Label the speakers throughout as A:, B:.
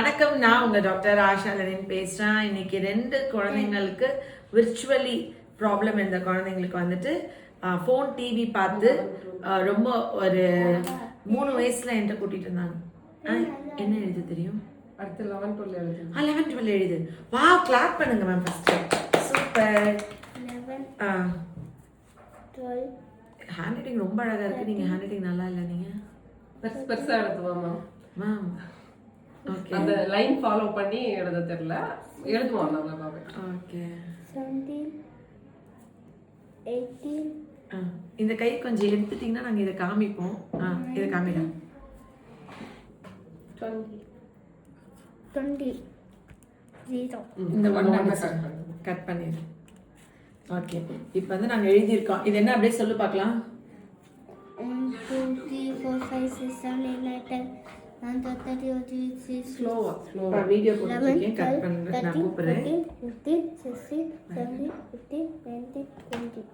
A: வணக்கம், நான் உங்க டாக்டர் ஆஷா லலின் பேசுறேன். இன்னைக்கு 2 குழந்தைங்களுக்கு விர்ச்சுவலி ப்ராப்ளம் இருந்த குழந்தைங்களுக்கு வந்துட்டு ஃபோன் டிவி பார்த்து ரொம்ப ஒரு 3 வயசுல என்கிட்ட கூட்டிட்டு இருந்தாங்க. என்ன எழுது தெரியும்?
B: அடுத்து 11 12 எழுது.
A: 11 12 எழுது. வா, கிளாப் பண்ணுங்க ma'am first. Super.
C: 11 12
A: hand writing ரொம்ப அழகா இருக்கு. நீங்க ஹேண்ட் ரைட்டிங் நல்லா இல்ல. நீங்க
B: பெருசா எழுதுவாமா
A: மேம்? ஓகே,
B: அந்த லைன் ஃபாலோ பண்ணி எழுத தெரியல, எழுதுவான் நல்லா பாவே.
A: ஓகே.
C: 17 18
A: இந்த கை கொஞ்சம் எடுத்துட்டீங்கன்னா நாங்க இதை காமிப்போம். இதை காமிடா.
B: 20
C: 20 0
A: இந்த ஒன்றை கட் பண்ணிடு. ஓகே, இப்போ வந்து நாங்கள் எழுதியிருக்கோம். இது என்ன அப்படியே சொல்லு பார்க்கலாம்.
C: 1 2 3 4 5 6 7 8 9 10 11 12 13
B: ஸ்லோவா
A: வீடியோ போட்டுருக்கேன், கட் பண்ணுறேன். நான் கூப்பிடுறேன்.
C: 15 16 17 18 19 20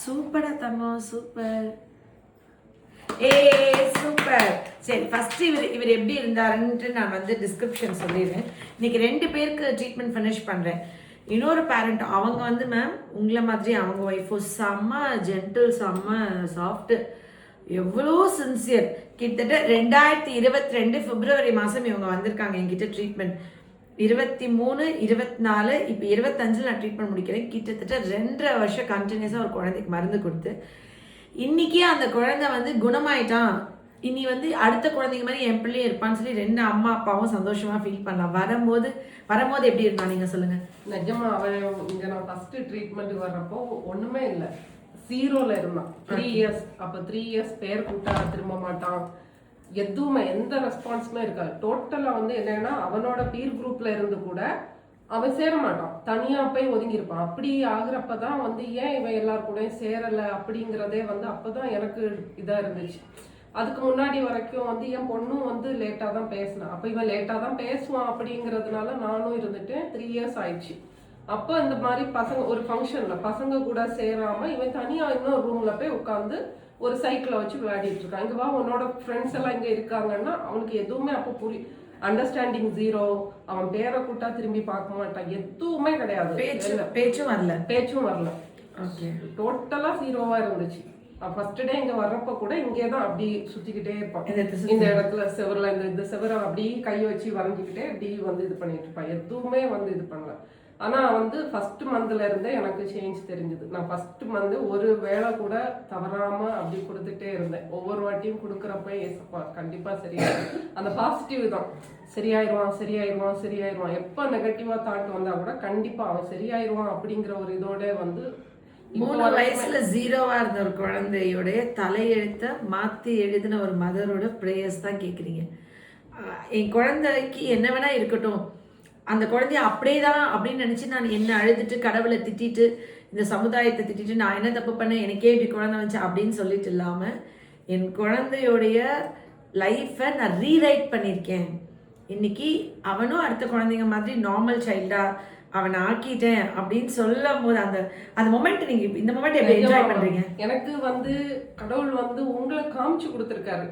A: சூப்பரா தங்கம், சூப்பர். சூப்பர். சரி, ஃபர்ஸ்ட் இவர் எப்படி இருந்தாருன்ட்டு நான் வந்து டிஸ்கிரிப்ஷன் சொல்லிடுறேன். இன்னைக்கு 2 பேருக்கு ட்ரீட்மெண்ட் ஃபினிஷ் பண்ணுறேன். இன்னொரு பேரண்ட் அவங்க வந்து மேம் உங்களை மாதிரி அவங்க ஒய்ஃபும் செம்ம ஜென்டில், செம்ம சாஃப்ட், எவ்வளோ சின்சியர். கிட்டத்தட்ட 2022 பிப்ரவரி மாதம் இவங்க வந்திருக்காங்க என்கிட்ட ட்ரீட்மெண்ட். 23 24 இப்போ 25 நான் ட்ரீட்மெண்ட் முடிக்கிறேன். கிட்டத்தட்ட 2.5 வருஷம் கண்டினியூஸாக ஒரு குழந்தைக்கு மருந்து கொடுத்து இன்னைக்கே அந்த குழந்தை வந்து குணமாயிட்டான். இனி வந்து அடுத்த குழந்தைங்க மாதிரி என் பிள்ளையும் இருப்பான்னு சொல்லி 2 அம்மா அப்பாவும் சந்தோஷமா ஃபீல் பண்ணலாம். வரும்போது எப்படி இருந்தா நீங்க சொல்லுங்க.
B: நிஜமா அவன் இங்க நான் ஃபர்ஸ்ட் ட்ரீட்மெண்ட் வர்றப்போ ஒண்ணுமே இல்ல, 0ல இருந்தான். 3 இயர்ஸ். அப்ப 3 இயர்ஸ் பேர் கூட்டா திரும்ப மாட்டான், எதுவுமே எந்த ரெஸ்பான்ஸுமே இருக்காது. டோட்டலா வந்து என்னன்னா அவனோட பீர் குரூப்ல இருந்து கூட அவன் சேர மாட்டான், தனியா போய் ஒதுங்கி இருப்பான். அப்படி ஆகுறப்பதான் வந்து ஏன் இவன் எல்லாரு கூடயும் சேரல அப்படிங்கிறதே வந்து அப்பதான் எனக்கு இதா இருந்துச்சு. அதுக்கு முன்னாடி வரைக்கும் வந்து என் பொண்ணும் வந்து லேட்டா தான் பேசினான். அப்ப இவன் லேட்டா தான் பேசுவான் அப்படிங்கிறதுனால நானும் இருந்துட்டேன். 3 இயர்ஸ் ஆயிடுச்சு. அப்போ இந்த மாதிரி பசங்க ஒரு ஃபங்க்ஷன்ல பசங்க கூட சேராம இவன் தனியா இன்னொரு ரூம்ல போய் உட்காந்து ஒரு சைக்கிளை வச்சு விளையாடிட்டு இருக்கான். இங்க வா, உன்னோட ஃப்ரெண்ட்ஸ் எல்லாம் இங்க இருக்காங்கன்னா அவனுக்கு எதுவுமே அப்போ அண்டர்ஸ்டாண்டிங் 0. அவன் பேரை கூட்டா திரும்பி பார்க்க மாட்டான், எதுவுமே கிடையாது. பேச்சும் வரல. டோட்டலா 0வா இருந்துச்சு. ஃபர்ஸ்ட் டே இங்க வர்றப்ப கூட இங்கேதான் அப்படி சுத்திக்கிட்டே இருப்பான். இந்த இடத்துல செவர்ல இந்த செவரை அப்படி கை வச்சு வரைஞ்சிக்கிட்டே அப்படி வந்து இது பண்ணிட்டு இருப்பான், எதுவுமே வந்து இது பண்ணல. ஆனா வந்து ஃபர்ஸ்ட் மந்த்ல இருந்தே எனக்கு சேஞ்ச் தெரிஞ்சது. நான் ஃபர்ஸ்ட் மந்த் ஒரு வேளை கூட தவறாம அப்படி கொடுத்துட்டே இருந்தேன். ஒவ்வொரு வாட்டியும் கொடுக்குறப்ப ஏசப்பா கண்டிப்பா சரியாயிடும், அந்த பாசிட்டிவ் தான். சரியாயிருவான் சரியாயிருவான் சரியாயிருவான். எப்ப நெகட்டிவா தாட் வந்தா கூட கண்டிப்பா அவன் சரியாயிருவான் அப்படிங்கிற ஒரு இதோட வந்து
A: 3 வயசுல 0வா இருந்த ஒரு குழந்தையோடைய தலையெழுத்த மாத்தி எழுதின ஒரு மதரோட பிரேயர்ஸ் தான் கேட்குறீங்க. என் குழந்தைக்கு என்ன வேணா இருக்கட்டும், அந்த குழந்தைய அப்படியேதான் அப்படின்னு நினைச்சு நான் என்ன அழுதுட்டு கடவுளை திட்டிட்டு இந்த சமுதாயத்தை திட்டிட்டு நான் என்ன தப்பு பண்ணேன், எனக்கே இப்படி குழந்தை வந்துச்சு அப்படின்னு சொல்லிட்டு இல்லாம என் குழந்தையோடைய லைஃப்பை நான் ரீரைட் பண்ணியிருக்கேன். இன்னைக்கு அவனும் அடுத்த குழந்தைங்க மாதிரி நார்மல் சைல்டா அவனை ஆக்கிட்டேன் அப்படின்னு சொல்லும் போது அந்த மொமெண்ட் நீங்க இந்த மொமெண்ட் எப்படி என்ஜாய் பண்றீங்க?
B: எனக்கு வந்து கடவுள் வந்து உங்களை காமிச்சு கொடுத்துருக்காரு.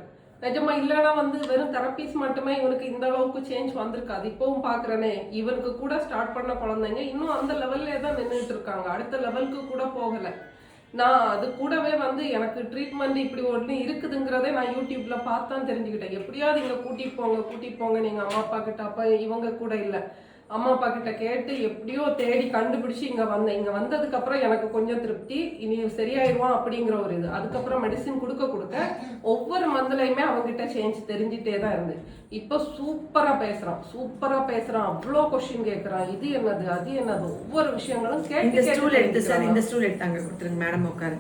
B: நிஜமா இல்லைன்னா வந்து வெறும் தெரப்பீஸ் மட்டுமே இவனுக்கு இந்த அளவுக்கு சேஞ்ச் வந்திருக்காது. இப்பவும் பாக்குறேனே, இவனுக்கு கூட ஸ்டார்ட் பண்ண குழந்தைங்க இன்னும் அந்த லெவல்லே தான் நின்றுட்டு இருக்காங்க, அடுத்த லெவலுக்கு கூட போகல. நான் அது கூடவே வந்து எனக்கு ட்ரீட்மெண்ட் இப்படி ஒன்று இருக்குதுங்கிறதே நான் யூடியூப்ல பார்த்தான் தெரிஞ்சுக்கிட்டேன். எப்படியாவது இங்க கூட்டிட்டு போங்க நீங்க அம்மா அப்பா கிட்ட. அப்ப இவங்க கூட இல்லை, அம்மா அப்பா கிட்ட கேட்டு எப்படியோ தேடி கண்டுபிடிச்சு இங்க வந்தேன். இங்க வந்ததுக்கு அப்புறம் எனக்கு கொஞ்சம் திருப்தி, இனி சரியாயிருவான் அப்படிங்கிற ஒரு இது. அதுக்கப்புறம் மெடிசின் கொடுக்க ஒவ்வொரு மந்த்லயுமே அவங்ககிட்ட சேஞ்ச் தெரிஞ்சுட்டே தான் இருந்து. இப்போ சூப்பரா பேசுறான், அவ்வளோ கொஸ்டின் கேட்கறான், இது என்னது அது என்னது, ஒவ்வொரு விஷயங்களும்
A: இந்த ஸ்டூல் எடுத்தாங்க கொடுத்துருங்க மேடம், உட்காரு.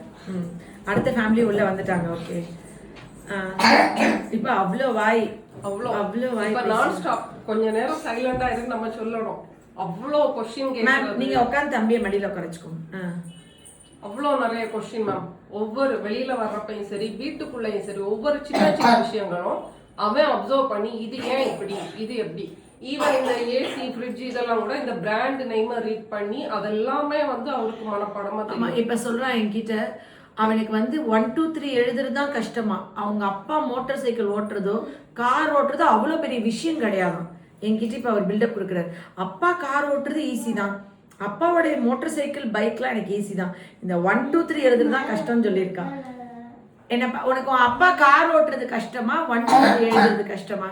A: அடுத்த ஃபேமிலி உள்ள வந்துட்டாங்க. ஓகே, இப்போ அவ்வளோ வாய்
B: நான் ஸ்டாப். கொஞ்ச நேரம் சைலண்டா இருக்கு, நம்ம சொல்லணும். அவ்வளோ கொஸ்டின் கேட்கறது.
A: நீங்க உட்காந்து தம்பியை மடியில உட்காரச்சுக்கோங்க.
B: அவ்வளோ நிறைய கொஸ்டின் மேம். ஒவ்வொரு வெளியில வர்றப்பையும் சரி வீட்டுக்குள்ளேயும் சரி ஒவ்வொரு சின்ன விஷயங்களும் அவன் அப்சர்வ் பண்ணி இது ஏன் இப்படி, இது எப்படி. ஈவன் இந்த ஏசி ஃப்ரிட்ஜ் இதெல்லாம் கூட இந்த பிராண்ட் நேம் ரீட் பண்ணி அதெல்லாமே வந்து அவருக்கு மனப்பாடமா தெரியும்.
A: இப்ப சொல்றான் என்கிட்ட, அவனுக்கு வந்து 1 2 3 எழுதுறது தான் கஷ்டமா. அவங்க அப்பா மோட்டார் சைக்கிள் ஓட்டுறதோ கார் ஓட்டுறதோ அவ்வளோ பெரிய விஷயம் கிடையாதான். என்கிட்ட இப்போ அவர் பில்டப் கொடுக்குறாரு. அப்பா கார் ஓட்டுறது ஈஸி தான், அப்பாவோடைய மோட்டார் சைக்கிள் பைக்லாம் எனக்கு ஈஸி தான், இந்த 1 2 3 எழுதுறது தான் கஷ்டம்னு சொல்லியிருக்கான். என்னப்பா உனக்கு உன் அப்பா கார் ஓட்டுறது கஷ்டமா 1 2 3 எழுதுறது கஷ்டமா?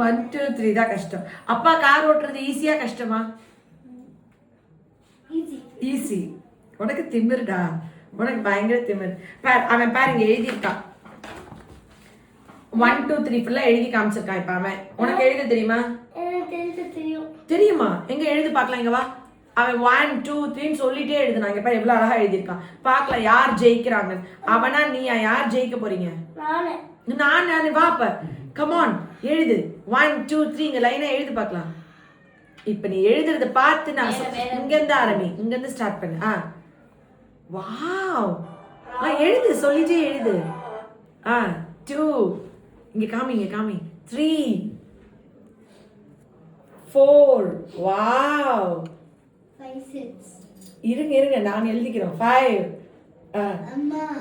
A: 1 2 3 தான் கஷ்டம். அப்பா கார் ஓட்டுறது ஈஸியா கஷ்டமா? ஈஸி. உனக்கு திமிருடா, உனக்கு பயங்கர திமிர். அவன் பாருங்க எழுதியிருக்கான் 1 2 3 ஃபுல்லா எழுதி காமிச்சிருக்கான். இப்ப அவன் உனக்கு எழுத தெரியுமா? தெரியுமா? எங்க எழுதி பார்க்கலாம், இங்க வா. அவன் 1 2 3 சொல்லிட்டே எழுதுனாங்க. இப்ப எவ்வளவு அழகா எழுதியிருக்கான் பார்க்கலாம். யார் ஜெயிக்கிறாங்க, அவனா நீயா? யார் ஜெயிக்க போறீங்க? நான் வா. அப்ப கமான் எழுது 1 2 3 இங்க லைனா எழுதி பார்க்கலாம். இப்ப நீ எழுதுறத பார்த்து நான் இங்க இருந்து ஆரம்பி, இங்க இருந்து ஸ்டார்ட் பண்ணு. வாவ், எழுது, சொல்லிட்டே எழுது. 2 இங்க காமி, இங்க காமி. 3 4 வாவ்.
C: 5 6
A: இருங்க நான் எழுதிக்கிறோம். 5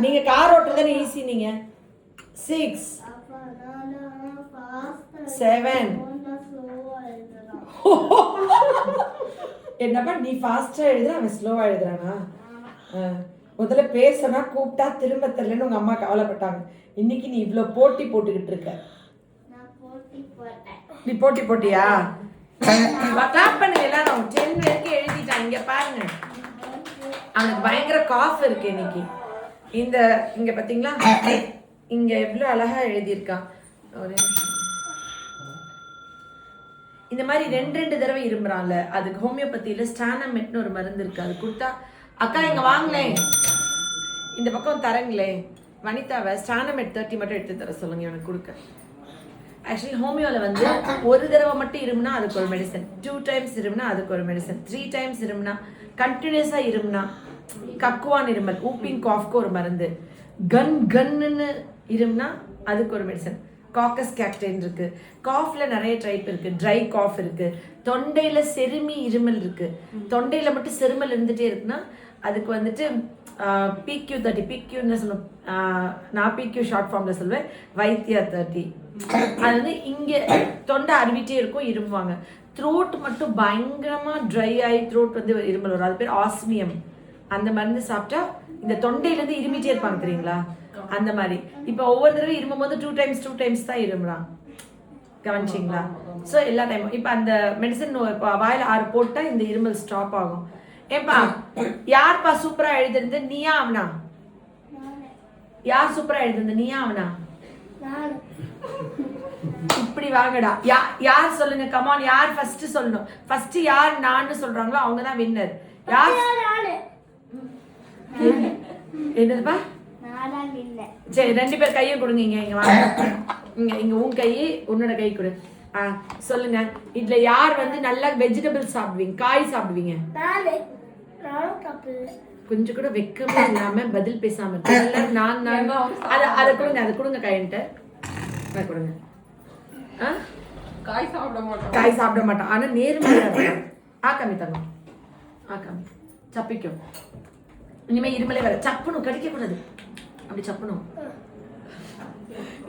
A: நீங்க கார் ஓட்டுறது ஈஸி. நீங்க 6 7 என்னப்பா நீ ஃபாஸ்டா எழுதுற, அவன் ஸ்லோவா எழுதுறானா? முதல்ல பேசனா கூப்பிட்டா திரும்ப தெரியலன்னு உங்க அம்மா கவலைப்பட்டாங்க. இன்னைக்கு நீ இவ்ளோ போட்டி போட்டுக்கிட்டு இருக்க. நீ போட்டி போட்டியா? கிளாப் பண்ணு எல்லாரும். 10 வரைக்கும் எழுதிட்டான். இங்க பாருங்க, அவனுக்கு பயங்கர காஃப் இருக்கு இன்னைக்கு. இங்க பாத்தீங்களா, இங்க எவ்வளவு அழகா எழுதியிருக்கான். ஒரு இந்த மாதிரி 2 தடவை இரும்புறான்ல, அதுக்கு ஹோமியோபதியில ஸ்டானமெட்னு ஒரு மருந்து இருக்கு. அது கொடுத்தா அக்கா இங்க வாங்களேன், இந்த பக்கம் தரங்களே. வனிதாவை ஸ்டானமெட் 30 மட்டும் எடுத்து தர சொல்லுங்க எனக்கு கொடுக்க. ஆக்சுவலி ஹோமியோவில் வந்து ஒரு தடவை மட்டும் இருமுனா அதுக்கு ஒரு மெடிசன், 2 டைம்ஸ் இருமுனா அதுக்கு ஒரு மெடிசன், 3 டைம்ஸ் இருமுனா, கண்டினியூஸாக இருமுனா கக்குவான் இருமல், ஊப்பிங் காஃப்க்கு ஒரு மருந்து, கன்னு இருமுனா அதுக்கு ஒரு மெடிசன். காக்கஸ் கேக்டைன் இருக்கு. காஃப்ல நிறைய டைப் இருக்கு. ட்ரை காஃப் இருக்கு, தொண்டையில செருமி இருமல் இருக்கு, தொண்டையில மட்டும் செருமல் இருந்துட்டே இருக்குன்னா அதுக்கு வந்துட்டு PQ30, PQன்னு சொல்லுவேன் நான், PQ ஷார்ட் ஃபார்ம்ல சொல்லுவேன், வைத்தியா 30. அது வந்து இங்க தொண்டை அருவிட்டே இருக்கும், இரும்புவாங்க. த்ரோட் மட்டும் பயங்கரமா ட்ரை ஆகி த்ரோட் வந்து இருமல் வரும், அது பேர் ஆஸ்மியம். அந்த மருந்து சாப்பிட்டா இந்த தொண்டையில இருந்து இருமிட்டே இருப்பாங்க தெரியுங்களா, அந்த மாதிரி. இப்ப ஒவ்வொரு தடவை இருமும் போது 2 டைம்ஸ் தான் இருமுறான், கவனிச்சிங்களா? ஸோ எல்லா டைமும் இப்ப அந்த மெடிசன் வாயில 6 போட்டா இந்த இருமல் ஸ்டாப் ஆகும். ஏப்பா யார்ப்பா சூப்பரா எழுதுறது, நீயா அவனா? யார் சூப்பரா எழுதுறது, நீயா அவனா? இப்படி வாங்கடா. யார் சொல்லுங்க, கமான், யார் ஃபர்ஸ்ட் சொல்லணும்? ஃபர்ஸ்ட் யார் நான் சொல்றாங்களோ அவங்க தான் வின்னர். யார்? என்னதுப்பா? சரி 2 பேர் கையை கொடுங்க. இங்க வாங்க, இங்க உன் கை உன்னோட கை கொடு. சொல்லுங்க, இதுல யார் வந்து நல்லா வெஜிடபிள் சாப்பிடுவீங்க, காய் சாப்பிடுவீங்க? கொஞ்சம் கூட வெக்கமே இல்லாம பதில் பேசாம இருக்கு. நான் அதை கொடுங்க கைன்ட்டு கொடுங்க.
B: காய்
A: சாப்பிட மாட்டான், ஆனா நேர்மையா ஆக்காமி தங்கம், ஆக்காமி சப்பிக்கும். இனிமே இருமலே வர சப்பணும், கடிக்க கூடாது, அப்படி சப்பணும்.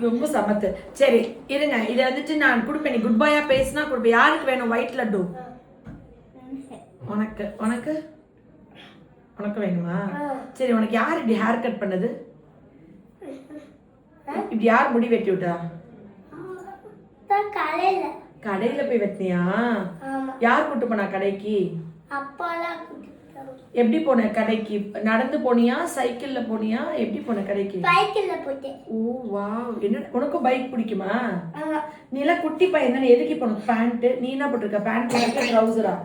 A: ரொம்ப சமத்து. சரி இருங்க, இதை வந்துட்டு நான் கொடுப்பேன். நீ குட் பாயா பேசினா கொடுப்பேன். யாருக்கு வேணும் ஒயிட் லட்டு? உனக்கு உனக்கு உனக்கு வேணுமா? சரி, உனக்கு யார் இப்படி ஹேர் கட் பண்ணது? இப்படி யார் முடி வெட்டி விட்டா? கடையில போய் வெட்டினியா? யார் கூட்டு போனா கடைக்கு? எப்படி போன கடைக்கு? நடந்து போனியா, சைக்கிள்ல போனியா, எப்படி போன கடைக்கு?
C: சைக்கிள்ல போட்டேன்.
A: ஓ வாவ், என்ன உனக்கு பைக் பிடிக்குமா? நீ எல்லாம் குட்டி பையன் தானே, எதுக்கு இப்போ உனக்கு பேண்ட்? நீ என்ன போட்டிருக்க? பேண்ட் போட்டிருக்க, ட்ரவுசரா?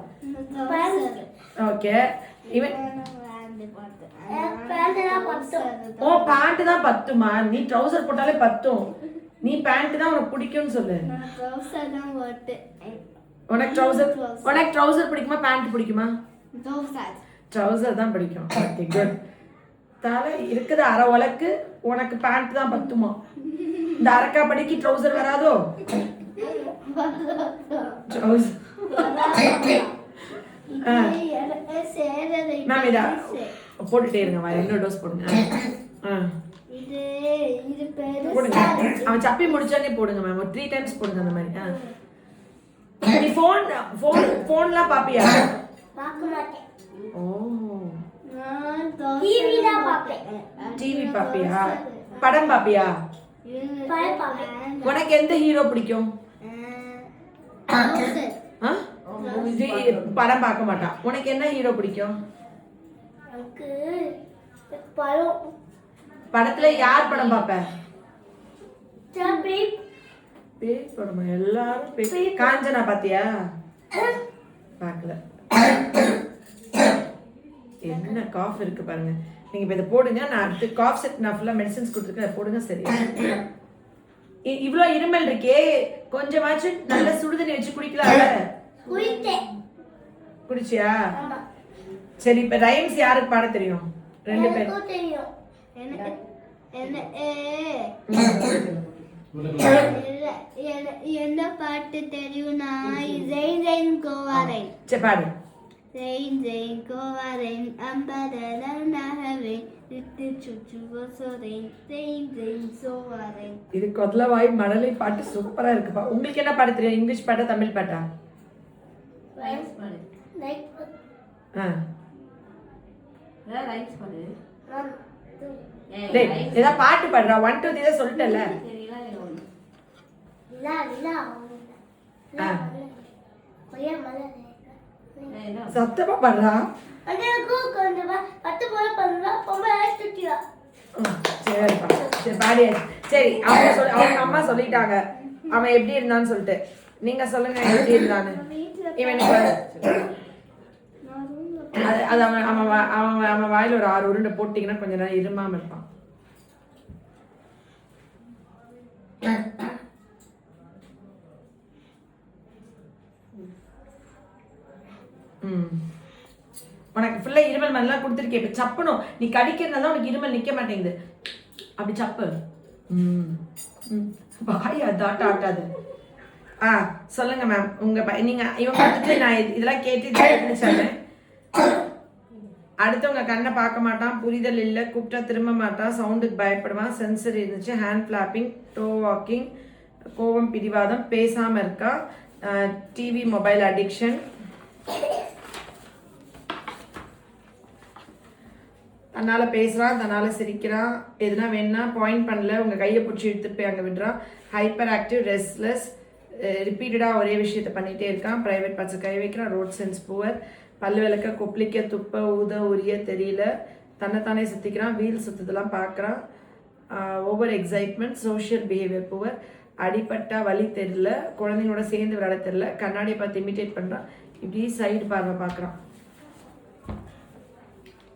A: ஓகே. இவன் ஓ பேண்ட் தான் பத்துமா? நீ ட்ரவுசர் போட்டாலே பத்தும், நீ பேண்ட் தான் உனக்கு பிடிக்கும்னு சொல்லு. உனக்கு ட்ரவுசர் பிடிக்குமா, பேண்ட் பிடிக்குமா? ட்ரவுசர் தான் பிடிக்கும். Okay good. தலை இருக்குது அரை உலக்கு, உனக்கு பேண்ட் தான் பத்துமா? இந்த அரக்கா படிக்கு ட்ரவுசர் வராதோ? ட்ரவுசர் மேம் இதா போட்டுட்டே இருங்க, இன்னொரு டோஸ் போடுங்க.
C: இது பேரு
A: போடுங்க. அவன் சப்பி முடிச்சானே போடுங்க மேம். ஒரு 3 டைம்ஸ் போடுங்க அந்த மாதிரி. நீ ஃபோன்லாம் பாப்பியா?
C: பார்க்க மாட்டேன்.
A: ஓ,
C: நான் டிவி தான் பார்ப்பேன்.
A: டிவி பாப்பியா? படம் பாப்பியா?
C: படம் பார்ப்பேன்.
A: உனக்கு எந்த ஹீரோ பிடிக்கும்? ஆ? படம் பார்க்க மாட்டான். உனக்கு என்ன ஹீரோ பிடிக்கும்?
C: எனக்கு படம்
A: படத்துல யார் படம் பாப்ப?
C: சாப்பி
A: பேய் படமா? எல்லாரும் பேய். காஞ்சனா பாத்தியா? பார்க்கல. என்ன காஃப் இருக்கு பாருங்க. நீங்க இப்ப இதை போடுங்க. நான் அடுத்து காஃப் செட் நான் ஃபுல்லா மெடிசன்ஸ் கொடுத்துருக்கேன். அதை போடுங்க. சரி. இவ்ளோ இருமல் இருக்கே, கொஞ்சமாச்சும் நல்ல சுடுதண்ணி வச்சு குடிக்கலாம்ல?
C: குடித்தேன்.
A: குடிச்சியா? சரி, இப்ப ரைம்ஸ் யாருக்கு பாட தெரியும்? 2 பேர்.
C: எனக்கு தெரியும். என்ன பாட்டு தெரியும்னா ஜெயின் ஜெயின் கோவாரை.
A: சரி பாடு.
C: ஜெயின் ஜெயின் கோவாரை அம்பதலனஹவே திட்டு சுச்சு வசோரை ஜெயின் ஜெயின் சோவாரை.
A: இது கொதலவாய் மடலை பாட்டு சூப்பரா இருக்குப்பா. உங்களுக்கு என்ன பாட தெரியும்? இங்கிலீஷ் பாட்டா தமிழ் பாட்டா?
C: ரைம்ஸ் பாடு. லைக்
B: ரைம்ஸ் பாடு.
A: டேய், ஏதா பாட்டு பாடுறா. 1 2 3 சொல்லிட்டல.
C: லா லா லா கொய்யா மலரே.
A: சத்தமா பாடுறா.
C: அதுக்கு கொஞ்சம் பத்து போல பண்ணா பொம்பளை சுத்தியா.
A: சரிப்பா. சரி பாடி. சரி, அவங்க அம்மா சொல்லிட்டாங்க அவன் எப்படி இருந்தான்னு சொல்லிட்டு. நீங்க சொல்லுங்க எப்படி இருந்தான்னு. இவனுக்கு அது அவன் வாயில ஒரு 6 உருண்டை போட்டீங்கன்னா கொஞ்ச நேரம் இருமாம இருப்பான். உனக்கு ஃபுல்லா இருமல் மாதிரிலாம் கொடுத்துருக்கேன். இப்ப சப்பணும். நீ கடிக்கிறதுனால உனக்கு இருமல் நிக்க மாட்டேங்குது. அப்படி சப்பு. வாய் அதாட்ட ஆட்டாது. சொல்லுங்க மேம். நீங்க இவங்க வந்துட்டு நான் இதெல்லாம் கேட்டு சொன்னேன். அடுத்தவங்க கண்ணை பார்க்க மாட்டான், புரிதல் இல்லை, கூப்பிட்டா திரும்ப மாட்டான், சவுண்டுக்கு பயப்படுவான், சென்சர் இருந்துச்சு, ஹேண்ட் ஃபிளாப்பிங், டோ வாக்கிங், கோவம், பிடிவாதம், பேசாம இருக்கா, டிவி மொபைல் அடிக்ஷன், தன்னால பேசுறான், தன்னால சிரிக்கிறான், எதுனா வேணா பாயிண்ட் பண்ணல, உங்க கையை பிடிச்சி எடுத்துட்டு போய் அங்கே விடுறான், ஹைப்பர் ஆக்டிவ், ரெஸ்ட்லெஸ், ரிப்பீட்டடாக ஒரே விஷயத்த பண்ணிகிட்டே இருக்கான், ப்ரைவேட் பார்ட்ஸ் கை வைக்கிறான், ரோட் சென்ஸ் புவர், பல்லு விளக்க, கொப்பளிக்க, துப்ப, ஊத, உரிய தெரியல, தன்னைத்தானே சுற்றிக்கிறான், வீல் சுற்றதெல்லாம் பார்க்குறான், over excitement, social behaviour poor, அடிப்பட்டா வலி தெரியல, குழந்தைங்களோட சேர்ந்து விளையாட தெரியல, கண்ணாடியை பார்த்து இமிட்டேட் பண்ணுறான், இப்படி சைடு பார்வை பார்க்குறான்.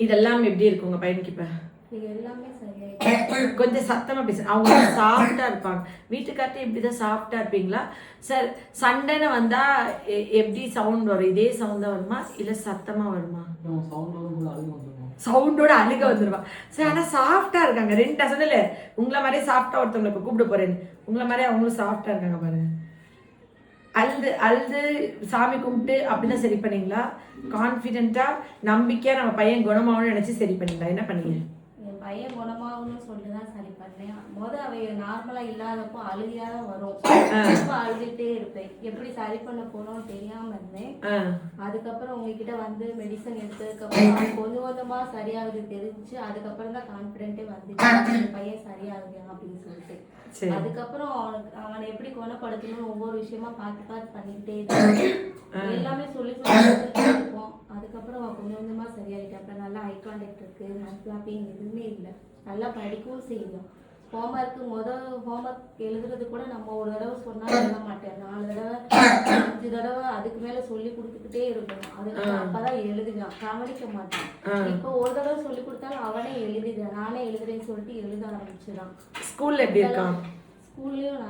A: இதெல்லாம் எப்படி இருக்கு உங்க பையனுக்கு? இப்ப கொஞ்சம் சத்தமா பேச. அவங்க சாஃப்டா இருப்பாங்க. வீட்டுக்கார்ட்ட இப்படிதான் சாஃப்டா இருப்பீங்களா சார்? சண்டைன்னு வந்தா எப்படி சவுண்ட் வரும்? இதே சவுண்ட் தான் வருமா இல்ல சத்தமா வருமா? சவுண்டோட அழுக வந்துருவா சார். ஆனா சாஃப்டா இருக்காங்க. 2 சொன்னல உங்களை மாதிரியே சாஃப்டா ஒருத்தவங்களை இப்ப கூப்பிட போறேன்னு, உங்களை மாதிரியே அவங்களும் சாஃப்டா இருக்காங்க பாருங்க. அழுது சாமி கும்பிட்டு அப்படிதான் சரி பண்ணீங்களா? கான்ஃபிடென்ட்டா நம்பிக்கையா நம்ம பையன் குணமாகணும்னு நினைச்சு சரி பண்ணீங்களா? என்ன பண்ணீங்க?
D: என் பையன் குணமாகணும்னு சொல்லிதான் சரி பண்ணேன். அவ நார்மலா இல்லாதப்போ அழுகையா தான் வரும். ரொம்ப அழுதுட்டே இருப்பேன். எப்படி சரி பண்ண போறோம்னு தெரியாம இருந்தேன். அதுக்கப்புறம் உங்ககிட்ட வந்து மெடிசன் எடுத்ததுக்கு அப்புறம் கொஞ்சம் கொஞ்சமா சரியாகுது தெரிஞ்சு, அதுக்கப்புறம் தான் கான்பிடென்ட்டே வந்துச்சு பையன் சரியாகுது அப்படின்னு சொல்லிட்டு. அதுக்கப்புறம் அவனை எப்படி குணப்படுத்தணும் ஒவ்வொரு விஷயமா பார்த்து பண்ணிக்கிட்டே இருப்பேன். எல்லாமே சொல்லி இருப்போம். அதுக்கப்புறம் அவன் கொஞ்சம் கொஞ்சமா சரியாயிட்டு. அப்புறம் நல்லா ஐ கான்டாக்ட் இருக்கு, ஹேண்ட் கிளாப்பிங் எதுவுமே இல்லை. நல்லா படிக்கவும் செய்யும். ஹோம்ஒர்க் எழுதுறது கூட நம்ம ஒரு தடவை சொன்னா எழுத மாட்டேன். 4 தடவை 5 தடவை அதுக்கு மேல சொல்லி கொடுத்துக்கிட்டே இருக்கணும். அதுக்கு அப்பதான் எழுதுவான், கவனிக்க மாட்டான். இப்போ ஒரு தடவை சொல்லி கொடுத்தாலும் அவனே எழுதிடுறான். நானே எழுதுறேன்னு சொல்லிட்டு எழுத ஆரம்பிச்சிடான்.
A: ஸ்கூல்ல எப்படி இருக்கான்?
D: ஸ்கூல்லயும்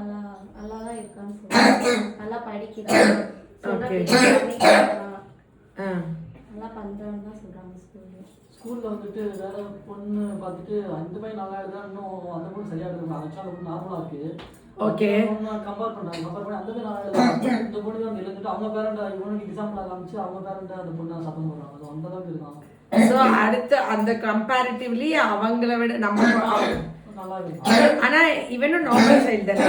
D: நல்லாதான் இருக்கான்னு சொல்றான். நல்லா படிக்கிறான், நல்லா பண்றான்னு தான் சொல்றாங்க
E: ஸ்கூல்ல வந்துட்டு வேற பொண்ணு பார்த்துட்டு அந்த பையன் நல்லா இருந்தா இன்னும் அந்த பொண்ணு சரியா இருக்கு. அந்த நார்மலா இருக்கு. ஓகே, கம்பேர் பண்ணி அந்த பையன் நல்லா எழுதுறாங்க. இந்த பொண்ணு தான் எழுந்துட்டு அவங்க பேரண்ட் இவனுக்கு எக்ஸாம்பிளா காமிச்சு அவங்க பேரண்ட் அந்த பொண்ணை சத்தம் போடுறாங்க. அது அந்த அளவுக்கு இருக்கான்.
A: ஸோ அடுத்து அந்த கம்பேரிட்டிவ்லி அவங்கள விட நம்ம
E: நல்லா இருக்கு.
A: ஆனா இவனும் நார்மல் சைல்டு தானே.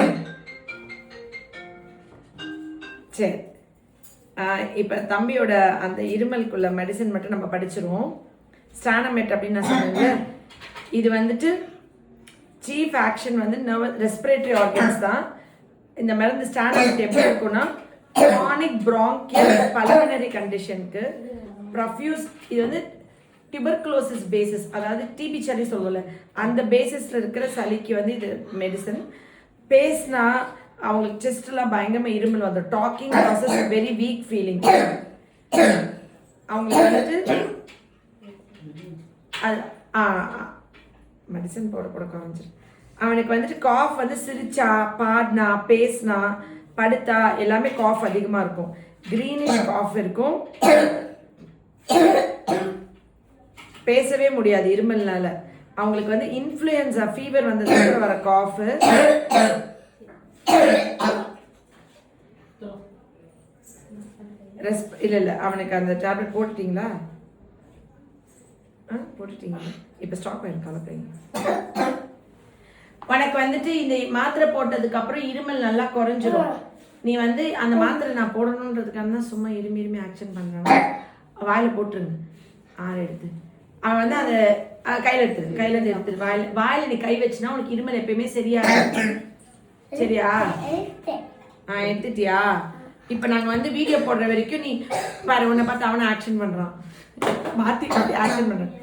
A: சரி, இப்போ தம்பியோட அந்த இருமலுக்குள்ள மெடிசன் மட்டும் நம்ம படிச்சிருவோம். ஸ்டானமெட் அப்படின்னு நான் சொன்னேன். இது வந்துட்டு சீஃப் ஆக்ஷன் வந்து ரெஸ்பிரேட்டரி ஆர்கன்ஸ் தான். இந்த மருந்து ஸ்டானமெட் எப்படி இருக்கும்னா chronic bronchial pulmonary கண்டிஷனுக்கு ப்ரொஃப்யூஸ், இது வந்து டியூபர்குலோசிஸ் பேசிஸ், அதாவது டிபி சளி சொல்லல அந்த பேசிஸில் இருக்கிற சளிக்கு வந்து இது மெடிசன். பேசினா அவங்களுக்கு செஸ்ட்லாம் பயங்கரமாக இருமல் வந்துடும். Talking process very weak feeling. அவங்களுக்கு வந்துட்டு அது மெடிசன் போட குறைஞ்சிரு. அவனுக்கு வந்துட்டு காஃப் வந்து சிரிச்சா, பாடினா, பேசினா, படுத்தா எல்லாமே காஃப் அதிகமாக இருக்கும். க்ரீனிஷ் காஃப் இருக்கும். பேசவே முடியாது இருமல்னால. அவங்களுக்கு வந்து இன்ஃப்ளூயன்ஸா ஃபீவர் வந்ததுக்கு வர காஃபு. இல்லை அவனுக்கு அந்த டேப்லெட் போட்டுட்டீங்களா? போட்டுட்டீங்க. இப்போ ஸ்டாப் ஆயிடும், கலப்பீங்க. உனக்கு வந்துட்டு இந்த மாத்திரை போட்டதுக்கு அப்புறம் இருமல் நல்லா குறைஞ்சிரும். நீ வந்து அந்த மாத்திரை நான் போடணுன்றதுக்காக தான் சும்மா இருமி ஆக்ஷன் பண்ணுறேன். வாயில் போட்டுருங்க. எடுத்து அவன் வந்து அதை கையில் கையிலேருந்து எடுத்துரு. வாயில் நீ கை வச்சுனா உனக்கு இருமல் எப்பயுமே சரியாகும். சரியா? எடுத்துட்டியா? இப்போ நாங்கள் வந்து வீடியோ போடுற வரைக்கும் நீ பாரு, உன்னை பார்த்து அவனை ஆக்ஷன் பண்ணுறான். மாற்றி ஆக்ஷன் பண்ணுறேன்.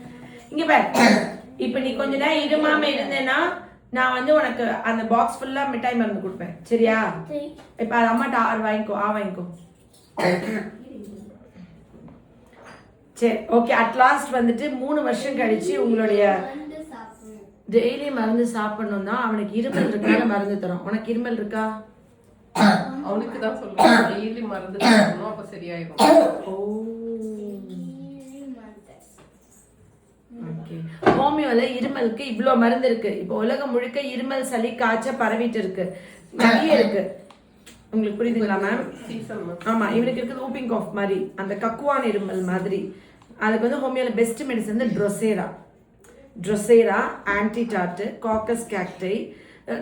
A: இங்கே பாரு, இப்போ நீ கொஞ்ச நேரம் இருமாமல் இருந்தேன்னா நான் வந்து உனக்கு அந்த பாக்ஸ் ஃபுல்லாக மிட்டாய் மருந்து கொடுப்பேன். சரியா? இப்போ அது அம்மாட்ட வாங்கிக்கோ. சரி, ஓகே. அட்லாஸ்ட் வந்துட்டு 3 வருஷம் கழிச்சு உங்களுடைய டெய்லி மருந்து சாப்பிடணும் தான். அவனுக்கு இருமல் இருக்கனால மருந்து தரோம். உனக்கு இருமல் இருக்கா?
B: அவனுக்கு தான் சொல்றேன், டெய்லி மருந்து சாப்பிடணும், அப்ப சரியாயிடும்.
A: ஓகே. ஹோமியோல இருமலுக்கு இவ்வளோ மருந்து இருக்கு. இப்போ உலகம் முழுக்க இருமல், சளி, காய்ச்சல் பரவிட்டு இருக்கு, நிறைய இருக்கு. உங்களுக்கு புரியுதுங்களா மேம்? ஆமா, இவனுக்கு இருக்குது whooping cough மாதிரி, அந்த கக்குவான் இருமல் மாதிரி. அதுக்கு வந்து ஹோமியோல பெஸ்ட் மெடிசன் வந்து ட்ரொசேரா, ஆன்டிடாட்டு, காக்கஸ் கேக்டை,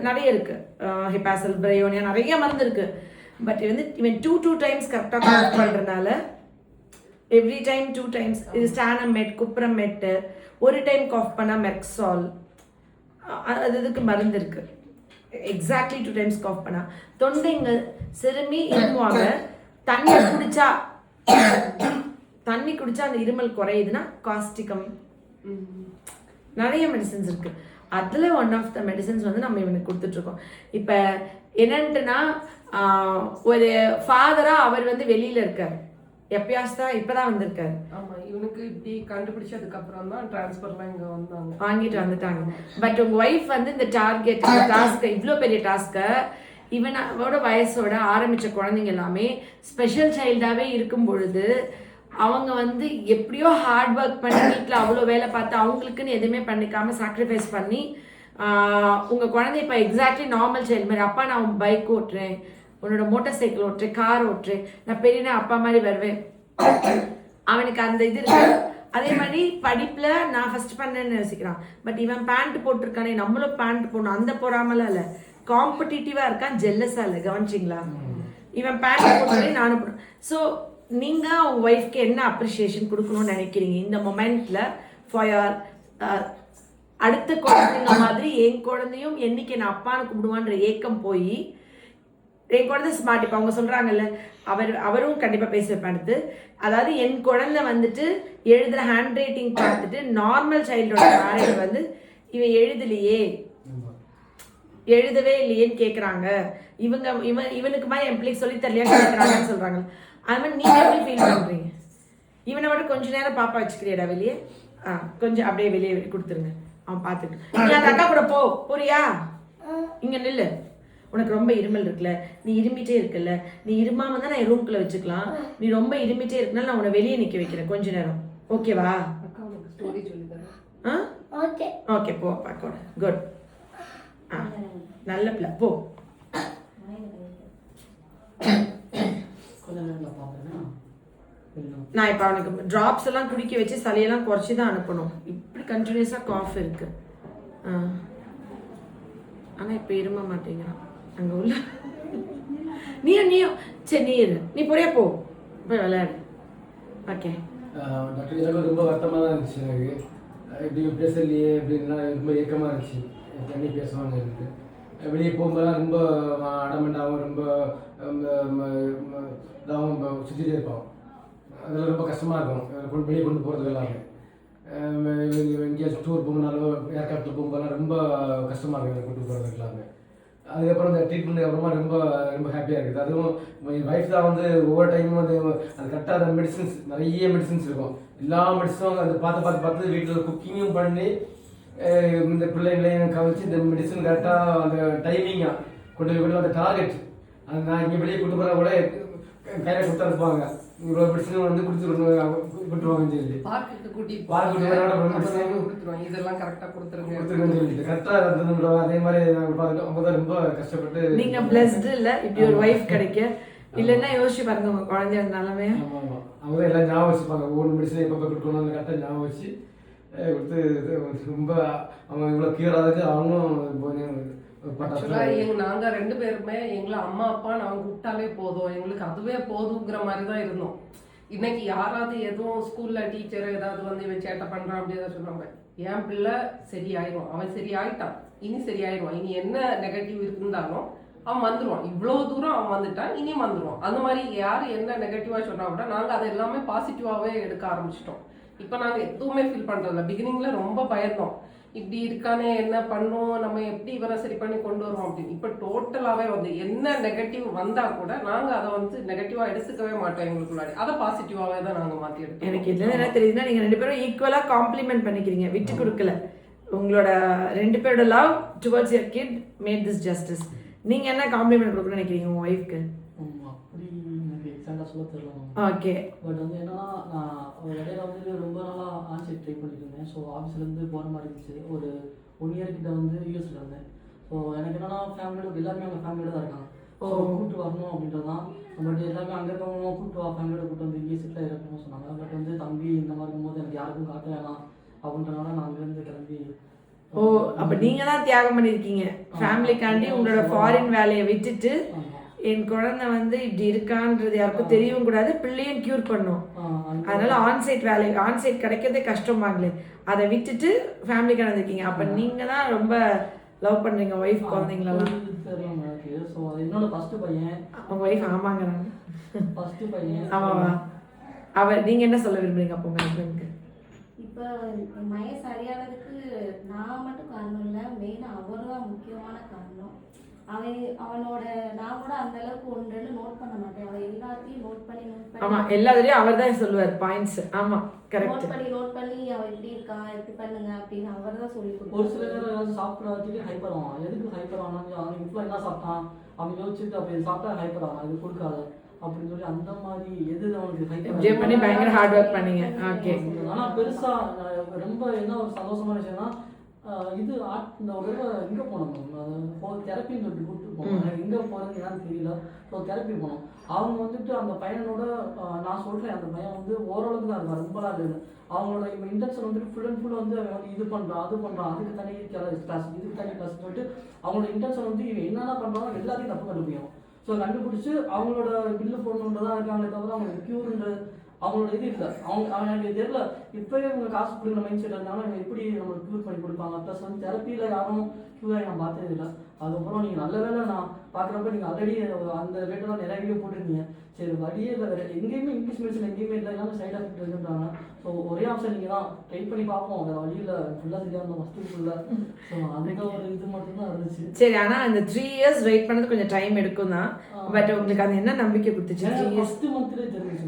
A: நிறைய இருக்கு. ஹெபாசல், பிரயோனியா, நிறைய மருந்து இருக்கு. பட் வந்து இவன் 2 times கரெக்டாக காஃப் பண்ணுறதுனால எவ்ரி டைம் 2 times இது ஸ்டானமெட், குப்ரமெட்டு, ஒரு டைம் காஃப் பண்ணால் மெர்க்சால், அது இதுக்கு மருந்து இருக்கு. எக்ஸாக்ட்லி 2 times காஃப் பண்ணா தொண்டைங்க சிறுமி இருமுவாங்க. தண்ணி குடிச்சா அந்த இருமல் குறையுதுன்னா காஸ்டிகம், நிறைய மெடிசன்ஸ் இருக்கு. அதுல ஒன் ஆஃப் த மெடிசன்ஸ் வந்து நம்ம இவனுக்கு கொடுத்துட்டு இருக்கோம். இப்ப என்னன்ட்டுனா ஒரு ஃபாதரா அவர் வந்து வெளியில இருக்காரு, எப்பயாச்சும் தான் இப்பதான் வந்திருக்காரு.
B: ஆமா, இவனுக்கு இப்படி கண்டுபிடிச்சதுக்கு அப்புறம் தான் டிரான்ஸ்ஃபர்லாம் இங்க வந்தாங்க,
A: வாங்கிட்டு வந்துட்டாங்க. பட் உங்க ஒய்ஃப் வந்து இந்த டாஸ்க் இவ்வளோ பெரிய டாஸ்க்கை இவனோட வயசோட ஆரம்பிச்ச குழந்தைங்க எல்லாமே ஸ்பெஷல் சைல்டாவே இருக்கும் பொழுது அவங்க வந்து எப்படியோ ஹார்ட் ஒர்க் பண்ணி வீட்டில் அவ்வளோ வேலை பார்த்து அவங்களுக்குன்னு எதுவுமே பண்ணிக்காம சாக்ரிஃபைஸ் பண்ணி உங்கள் குழந்தை இப்போ எக்ஸாக்ட்லி நார்மல் சைல்டு மாதிரி, அப்பா நான் பைக் ஓட்டுறேன், உன்னோட மோட்டார் சைக்கிள் ஓட்டுறேன், கார் ஓட்டுறேன், நான் பெரிய அப்பா மாதிரி வருவேன், அவனுக்கு அந்த இது இருக்கு. அதே மாதிரி படிப்பில் நான் ஃபர்ஸ்ட் பண்ணேன்னு யோசிக்கிறான். பட் இவன் பேண்ட் போட்டிருக்கானே, நம்மளும் பேண்ட் போடணும், அந்த போடாமலாம் இல்லை, காம்படிட்டிவாக இருக்கான், ஜெல்லஸாக இல்லை. கவனிச்சிங்களா? இவன் பேண்ட் போட்டாலே நானும் போடுறேன். ஸோ நீங்கள் உங்கள் ஒய்ஃப்க்கு என்ன அப்ரிஷியேஷன் கொடுக்கணும்னு நினைக்கிறீங்க இந்த மொமெண்ட்டில் ஃபார் யுவர் அடுத்த குழந்தைங்க மாதிரி என் குழந்தையும் என்னைக்கு நான் அப்பான்னு கூப்பிடுவான்ற ஏக்கம் போய் என் குழந்தை ஸ்மார்ட். இப்போ அவங்க சொல்கிறாங்கல்ல, அவரும் கண்டிப்பாக பேச வைப்பேன் அடுத்து. அதாவது என் குழந்தை வந்துட்டு எழுதுகிற ஹேண்ட் ரைட்டிங் பார்த்துட்டு நார்மல் சைல்டோட மேரேஜ் வந்து இவன் எழுதவே இல்லையேன்னு கேட்குறாங்க. இவனுக்கு மாதிரி என் பிள்ளைக்கு சொல்லி தரலையான்னு கேட்குறாங்கன்னு சொல்கிறாங்க. அது மாதிரி நீங்கள் எப்படி ஃபீல் பண்ணுறீங்க? இவனை விட கொஞ்ச நேரம் பாப்பா வச்சுக்கிறியடா வெளியே, கொஞ்சம் அப்படியே வெளியே கொடுத்துருங்க, அவன் பார்த்துட்டு. நீ அந்த அக்கா கூட போறியா? இங்கே நில்லு. உனக்கு ரொம்ப இருமல் இருக்குல்ல, நீ இருமிட்டே இருக்குல்ல, நீ இருமாம தான் நான் ரூம்குள்ளே வச்சுக்கலாம், நீ ரொம்ப இருமிட்டே இருக்குனால நான் உன்னை வெளியே நிற்க வைக்கிறேன் கொஞ்ச நேரம், ஓகேவா? ஓகே, போ அப்பா கூட. குட், நல்ல பிள்ளை, போ. நான் இப்போ அவனுக்கு ட்ராப்ஸ் எல்லாம் குடிக்க வச்சு சளியெல்லாம் குறைச்சி தான் அனுப்பணும். இப்படி கண்டினியூஸாக காஃப் இருக்கு. ஆனா இப்ப இரும மாட்டேங்கிறான் அங்க உள்ள. நீயும் சரி நீ இரு, நீ பொடியா போ போய் விளையாடு. ஓகே
F: டாக்டர் எனக்கு ரொம்ப வருத்தமாக தான் இருந்துச்சு. எனக்கு இப்படி பேசலையே அப்படின்னா ரொம்ப ஏக்கமாக இருந்துச்சு. தண்ணி பேசுவாங்க எனக்கு வெளியே போகும்போதெல்லாம் ரொம்ப அடமெண்டாகவும் ரொம்ப இதாகவும் சுற்றிட்டே இருப்பான். அதெல்லாம் ரொம்ப கஷ்டமாக இருக்கும் வெளியே கொண்டு போகிறது எல்லாமே. எங்கேயாச்சும் டூர் போகணுனாலோ ஏர்கிராஃப்டில் போகும்போதெல்லாம் ரொம்ப கஷ்டமாக இருக்கும் எனக்கு கொண்டு போகிறது எல்லாமே. அதுக்கப்புறம் இந்த ட்ரீட்மெண்ட்டுக்கு அப்புறமா ரொம்ப ரொம்ப ஹாப்பியாக இருக்குது. அதுவும் என் ஒய்ஃப் தான் வந்து ஒவ்வொரு டைமும் அது கரெக்டாக அந்த மெடிசின்ஸ் நிறைய மெடிசின்ஸ் இருக்கும். எல்லா மெடிசனும் அது பார்த்து வீட்டில் குக்கிங்கும் பண்ணி இந்த பிள்ளைங்களையும் கவனிச்சு இந்த மெடிசன் கரெக்டாக அந்த டைமிங்காக கொண்டு போய் அந்த டார்கெட் அது நான் இங்கே வெளியே கொண்டு போனால் கூட கையில் கொடுத்தா இருப்பாங்க. இவ்வளோ மெடிசன் வந்து கொடுத்துருவாங்கன்னு சொல்லி
B: பார்க்குக்கு கூட்டிட்டு
F: கொடுத்துருவோம்.
B: இதெல்லாம் கரெக்டாக கொடுத்துருங்க
F: சொல்லிட்டு கரெக்டாக இருந்ததுன்றோம். அதே மாதிரி நாங்கள் பார்த்துட்டோம். அவங்க தான் ரொம்ப கஷ்டப்பட்டு.
A: நீங்க பிளஸ்டு இல்ல இப்படி ஒரு ஒய்ஃப் கிடைக்க. இல்லைன்னா யோசிச்சு பாருங்க உங்க குழந்தைய இருந்தாலுமே.
F: ஆமாம் ஆமாம் அவங்க தான் எல்லாம் ஞாபகம் வச்சுப்பாங்க. ஒவ்வொரு மெடிசனை எப்போ கொடுக்கணும் அந்த கரெக்டாக ஞாபகம் வச்சு கொடுத்து ரொம்ப அவங்க இவ்வளோ கியூராதுக்கு அவங்களும்
B: நாங்க 2 பேருமே எங்களை அம்மா அப்பா நாங்க கூப்பிட்டாலே போதும், எங்களுக்கு அதுவே போதுங்கிற மாதிரி தான் இருந்தோம். இன்னைக்கு யாராவது எதுவும் ஸ்கூல்ல டீச்சர் ஏதாவது வந்து இவன் சேட்டை பண்றான் அப்படின்னு சொன்னாங்க. என் பிள்ளை சரியாயிரும், அவன் சரியாயிட்டான், இனி சரியாயிடுவான், இனி என்ன நெகட்டிவ் இருந்தாலும் அவன் வந்துடுவான், இவ்வளவு தூரம் அவன் வந்துட்டான், இனி வந்துடுவான். அந்த மாதிரி யார் என்ன நெகட்டிவா சொன்னா கூட நாங்க அதை எல்லாமே பாசிட்டிவாவே எடுக்க ஆரம்பிச்சிட்டோம். இப்போ நாங்க எதுவுமே ஃபீல் பண்றதில்ல. பிகினிங்ல ரொம்ப பயந்தோம், இப்படி இருக்கானே என்ன பண்ணும், நம்ம எப்படி இவரை சரி பண்ணி கொண்டு வருவோம் அப்படின்னு. இப்போ டோட்டலாகவே வந்து என்ன நெகட்டிவ் வந்தால் கூட நாங்கள் அதை வந்து நெகட்டிவாக எடுத்துக்கவே மாட்டோம். எங்களுக்கு முன்னாடி அதை பாசிட்டிவாகவே தான் நாங்கள் மாற்றி எடுத்தோம்.
A: எனக்கு இதுல என்ன தெரியுதுன்னா நீங்கள் 2 பேரும் ஈக்குவலாக காம்ப்ளிமெண்ட் பண்ணிக்கிறீங்க, விட்டு கொடுக்கல. உங்களோட 2 பேரோட love towards your kid made this justice. நீங்கள் என்ன காம்ப்ளிமெண்ட் கொடுக்கணும்னு நினைக்கிறீங்க உங்கள் ஒய்ஃப்க்கு?
E: அப்படி எனக்கு எக்ஸாக்டாக சொல்ல தெரியல.
A: ஓகே
E: பட் வந்து என்னன்னா நான் இடையில வந்து ரொம்ப நாளாக ஆன்சைட் ட்ரை பண்ணிட்டு இருந்தேன். ஸோ ஆஃபீஸ்லேருந்து போகிற மாதிரி இருந்துச்சு. ஒரு 1 இயர் கிட்ட வந்து யூஎஸ்ல இருந்தேன். ஸோ எனக்கு என்னன்னா ஃபேமிலியோட எல்லாருமே அவங்க ஃபேமிலியோட தான் இருக்காங்க. கூப்பிட்டு வரணும் அப்படின்றது தான். பட் எல்லாமே அங்கே இருக்கவங்க கூப்பிட்டு வா, ஃபேமிலியோட கூப்பிட்டு வந்து இங்கே செட்டில் இருக்கணும்னு சொன்னாங்க. பட் வந்து தம்பி இந்த மாதிரி இருக்கும்போது எனக்கு யாருக்கும் காட்ட வேணாம் அப்படின்றனால நான் அங்கேருந்து கிளம்பி.
A: ஓ அப்போ நீங்கள் தான் தியாகம் பண்ணியிருக்கீங்க ஃபேமிலிக்காண்டி. உங்களோட ஃபாரின் வேலையை விட்டுட்டு என் குழந்தை வந்து இப்படி இருக்கான்றது யாருக்கும் தெரியவும் கூடாது, பிள்ளையும் க்யூர் பண்ணும். அதனால ஆன்சைட் வேலை ஆன்சைட் கிடைக்கிறதே கஷ்டமாங்களே, அதை விட்டுட்டு ஃபேமிலிக்கான இருக்கீங்க. அப்போ நீங்கள் தான் ரொம்ப லவ் பண்ணுறீங்க ஒய்ஃப் குழந்தைங்களெல்லாம்.
E: ஸோ என்னோட ஃபர்ஸ்ட் பையன்.
A: அவங்க ஒய்ஃப் ஆமாங்கிறாங்க.
E: ஃபர்ஸ்ட் பையன்
A: ஆமாவா? அவர் நீங்கள் என்ன சொல்ல விரும்புறீங்க அப்போ உங்கள் ஹஸ்பண்டுக்கு?
D: இப்போ மயம் சரியானதுக்கு நான் மட்டும் காரணம் இல்லை, மெயினாக அவர் தான் முக்கியமான காரணம். அவனோட நான் கூட அந்த அளவுக்கு 1-2 நோட் பண்ண மாட்டேன், அவன் எல்லாத்தையும் நோட் பண்ணி
A: ஆமா எல்லாத்துலயும் அவர் தான் சொல்லுவார் பாயிண்ட்ஸ். ஆமா கரெக்ட்.
D: நோட் பண்ணி அவன் எப்படி இருக்கான் எப்படி பண்ணுங்க அப்படின்னு அவர் தான் சொல்லி கொடுத்தாரு.
E: ஒரு சில நேரம் ஏதாவது சாப்பிட்றதுக்கு ஹைப்பர் ஆகும். எதுக்கு ஹைப்பர் ஆகணும், அவனுக்கு இப்போ என்ன சாப்பிட்டான் அப்படி யோசிச்சுட்டு அப்படி சாப்பிட்டா ஹைப்பர் ஆகும், இது கொடுக்காது அப்படின்னு சொல்லி அந்த மாதிரி எது அவனுக்கு ஹைப்பர்
A: பண்ணி பயங்கர ஹார்ட் ஒர்க் பண்ணீங்க. ஓகே.
E: ஆனா பெருசா ரொம்ப என்ன ஒரு சந்தோஷமான விஷயம்னா இது இந்த ஒரு இங்கே போனோம், தெரப்பின்னு சொல்லிட்டு கூப்பிட்டு போனோம். எங்கே போகிறது என்னன்னு தெரியல. ஸோ தெரப்பி போனோம். அவங்க வந்துட்டு அந்த பையனோட நான் சொல்கிறேன் அந்த பையன் வந்து ஓரளவுக்கு தான் இருக்கான், ரொம்பலாம் இருக்குது. அவங்களோட இப்போ இன்டென்ஷன் வந்துட்டு ஃபுல் அண்ட் ஃபுல் வந்து அவன் இது பண்ணுறான் அது பண்ணுறான், அதுக்கு தனி கிளாஸ் இதுக்கு தனி கிளாஸ் சொல்லிட்டு அவங்களோட இன்டென்ஷன் வந்து இவன் என்னென்ன பண்ணுறாங்க எல்லாத்தையும் தப்பு கண்டுபிடிக்கும். ஸோ கண்டுபிடிச்சி அவங்களோட பில்லு போடணுன்றதான் இருக்காங்களே தவிர அவங்களுக்கு க்யூர்ன்ற அவங்களோட இது இல்லை. அவங்க எனக்கு தெரியல இப்போயே அவங்க காசு கொடுக்குற மைண்ட் செட் இருந்தாலும் அவங்க எப்படி நம்மளுக்கு க்யூர் பண்ணி கொடுப்பாங்க. ப்ளஸ் வந்து தெரப்பியில் யாரும் க்யூராக நான் பார்த்தது இல்லை. அதுக்கப்புறம் நீங்கள் நல்ல வேலை நான் பார்க்குறப்ப நீங்கள் ஆல்ரெடி அந்த ரேட்டெல்லாம் நிறைய வீடியோ போட்டிருந்தீங்க. சரி வழியே இல்லை, வேறு எங்கேயுமே இங்கிலீஷ் மெடிசன் எங்கேயுமே இல்லை, எல்லாமே சைட் எஃபெக்ட் இருக்குன்றாங்க. ஸோ ஒரே ஆப்ஷன் நீங்கள் தான் ட்ரை பண்ணி பார்ப்போம், வேறு வழியில் ஃபுல்லாக சரியாக இருந்தோம் ஃபஸ்ட்டு ஃபுல்லாக. ஸோ அந்த ஒரு இது மட்டும்தான் இருந்துச்சு.
A: சரி ஆனால் அந்த 3 years வெயிட் பண்ணது கொஞ்சம் டைம் எடுக்கும் தான். பட் உங்களுக்கு அது என்ன நம்பிக்கை கொடுத்துச்சு? 3 years
E: ஃபஸ்ட்டு மந்த்லேயே தெரிஞ்சிச்சு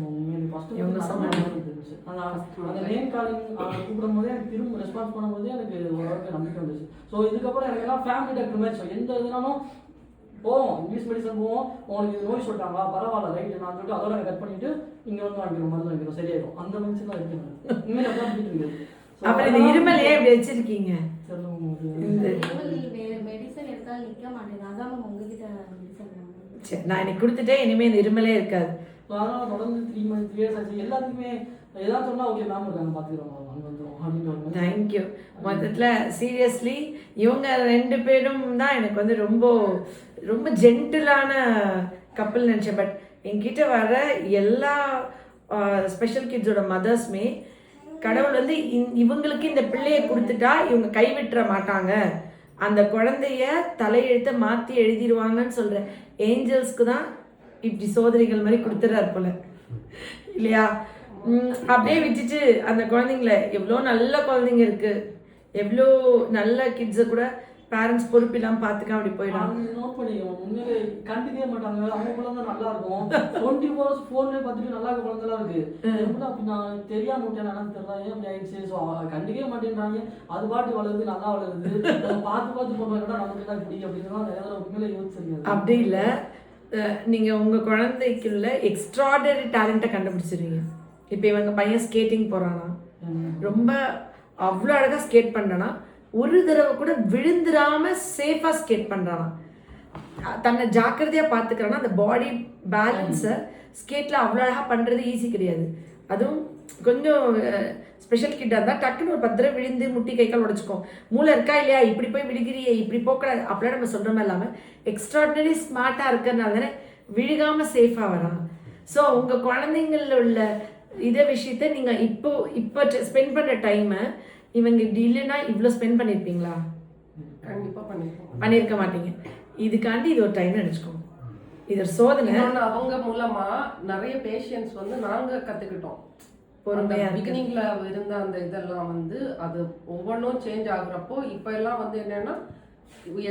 E: அந்த நேம் காலிங் கூப்பிடும் போதே எனக்கு திரும்ப ரெஸ்பான்ஸ் பண்ணும்போதே எனக்கு ஓரளவுக்கு நம்பிக்கை வந்துச்சு. ஸோ இதுக்கப்புறம் எனக்கு எல்லாம் ஃபேமிலி டாக்டர் மாதிரி. ஸோ எந்த இதுனாலும் போவோம், இங்கிலீஷ் மெடிசன் போவோம், உங்களுக்கு இது நோய் சொல்லிட்டாங்களா பரவாயில்ல ரைட்டு நான் சொல்லிட்டு அதோட கட் பண்ணிட்டு இங்கே வந்து வாங்கிக்கிறோம் மருந்து வாங்கிக்கிறோம் சரியாயிடும். அந்த மனுஷன் தான் இருக்கு இனிமேல் அப்பதான் இருக்குது.
A: அப்புறம் இந்த இருமலையே இப்படி வச்சிருக்கீங்க.
D: மெடிசன் எடுத்தாலும் நிற்க மாட்டேங்குது, அதான் உங்ககிட்ட மெடிசன்.
A: சரி நான் இன்னைக்கு கொடுத்துட்டேன், இனிமேல் இந்த இருமலே இருக்காது.
E: அதனால தொடர்ந்து 3 years ஆச்சு. எல்லாத்துக்குமே ஏதாவது சொன்னா ஓகே மேம் இருக்காங்க பார்த்துக்கிறோம் அங்கே வந்துடும் அப்படின்னு ஒரு மாதிரி.
A: தேங்க்யூ. மொத்தத்தில் சீரியஸ்லி இவங்க 2 பேரும் தான் எனக்கு வந்து ரொம்ப ரொம்ப ஜென்டிலான கப்பல் நினச்சேன். பட் என்கிட்ட வர எல்லா ஸ்பெஷல் கிட்ஸோட மதர்ஸுமே கடவுள் வந்து இவங்களுக்கு இந்த பிள்ளையை கொடுத்துட்டா இவங்க கைவிட்டுற மாட்டாங்க, அந்த குழந்தைய தலையெழுத்த மாற்றி எழுதிடுவாங்கன்னு சொல்கிற ஏஞ்சல்ஸ்க்கு தான் இப்படி சோதனைகள் மாதிரி கொடுத்துட்றாரு போல இல்லையா? அப்படியே விட்டுட்டு அந்த குழந்தைங்கள எவ்வளோ நல்ல குழந்தைங்க இருக்கு, எவ்வளோ நல்ல கிட்ஸை கூட பேரண்ட்ஸ் பொறுப்பு இல்லாமல் பார்த்துக்க அப்படி போயிடும்.
E: நோட் பண்ணிக்கணும், உண்மையிலே கண்டுக்கவே மாட்டாங்க. அவங்க குழந்தை நல்லா இருக்கும், 24 hours ஃபோன்லேயே பார்த்துட்டு நல்லா இருக்க குழந்தைலாம் இருக்கு. எப்படி அப்படி நான் தெரியாம விட்டேன் என்னன்னு தெரியல, ஏன் அப்படி ஆயிடுச்சு. ஸோ கண்டுக்கவே மாட்டேன்றாங்க, அது பாட்டு வளருது, நல்லா வளருது, பார்த்து போடுறத விட நமக்கு தான் பிடிக்கும் அப்படிங்கிறதான் நிறைய தடவை உண்மையிலே யோசிச்சிருக்கேன்.
A: அப்படி இல்லை, நீங்கள் உங்கள் குழந்தைக்குள்ள எக்ஸ்ட்ராடனரி டேலண்ட்டை கண்டுபிடிச்சிருவீங்க. இப்போ இவங்க பையன் ஸ்கேட்டிங் போகிறானா, ரொம்ப அவ்வளோ அழகாக ஸ்கேட் பண்ணுறானா, ஒரு தடவை கூட விழுந்துடாம சேஃபாக ஸ்கேட் பண்ணுறானா, தன்னை ஜாக்கிரதையாக பார்த்துக்கிறானா. அந்த பாடி பேலன்ஸை ஸ்கேட்டில் அவ்வளோ அழகாக பண்ணுறது ஈஸி கிடையாது. அதுவும் கொஞ்சம் ஸ்பெஷல் கிட்டாக இருந்தால் டக்குன்னு ஒரு 10 தடவை விழுந்து முட்டி கை கால் உடச்சிக்கும். மூளை இருக்கா இல்லையா, இப்படி போய் விழுகிறியே, இப்படி போக்கூடாது அப்படியே நம்ம சொல்கிற மாதிரி இல்லாமல் எக்ஸ்ட்ராடினரி ஸ்மார்ட்டாக இருக்கிறதுனால தானே விழுகாமல் சேஃபாக வரான். ஸோ உங்கள் குழந்தைங்களில் உள்ள இதே விஷயத்த நீங்கள் இப்போ ஸ்பெண்ட் பண்ணுற டைமை இவங்க இப்படி இல்லைன்னா இவ்வளோ ஸ்பெண்ட் பண்ணியிருப்பீங்களா?
B: கண்டிப்பா
A: பண்ணியிருக்க மாட்டீங்க. இதுக்காண்டி இது ஒரு டைம் நினச்சிக்கோங்க. இது ஒரு சோதனை.
B: அவங்க மூலமா நிறைய பேஷன்ஸ் வந்து நாங்க கத்துக்கிட்டோம்.
A: பொறுமையா
B: பிகினிங்ல இருந்த அந்த இதெல்லாம் வந்து அது ஒவ்வொன்றும் சேஞ்ச் ஆகுறப்போ இப்ப எல்லாம் வந்து என்னன்னா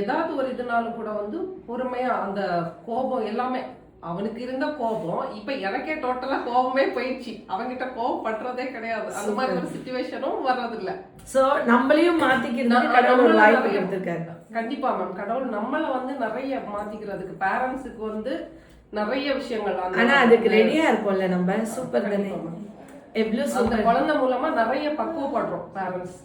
B: ஏதாவது ஒரு இதனாலும் கூட வந்து பொறுமையா அந்த கோபம் எல்லாமே அவனுக்கு இருந்த கோபம் இப்ப எனக்கே டோட்டலா கோபமே போயிடுச்சு. அவங்கிட்ட கோபம் பண்றதே கிடையாது. அந்த மாதிரி ஒரு சிச்சுவேஷனும் வர்றதில்ல.
A: சோ நம்மளையும் மாத்திக்கிறதுக்கு கடவுள் ஒரு வாய்ப்பு கொடுத்திருக்காரு.
B: கண்டிப்பா மேம், கடவுள் நம்மள வந்து நிறைய மாத்திக்கிறதுக்கு பேரண்ட்ஸுக்கு வந்து நிறைய விஷயங்கள்.
A: ஆனா அதுக்கு ரெடியா இருப்போம்ல நம்ம. சூப்பர் தானே, எவ்வளவு
B: அந்த குழந்தை மூலமா நிறைய பக்குவப்படுறோம் பேரண்ட்ஸ்.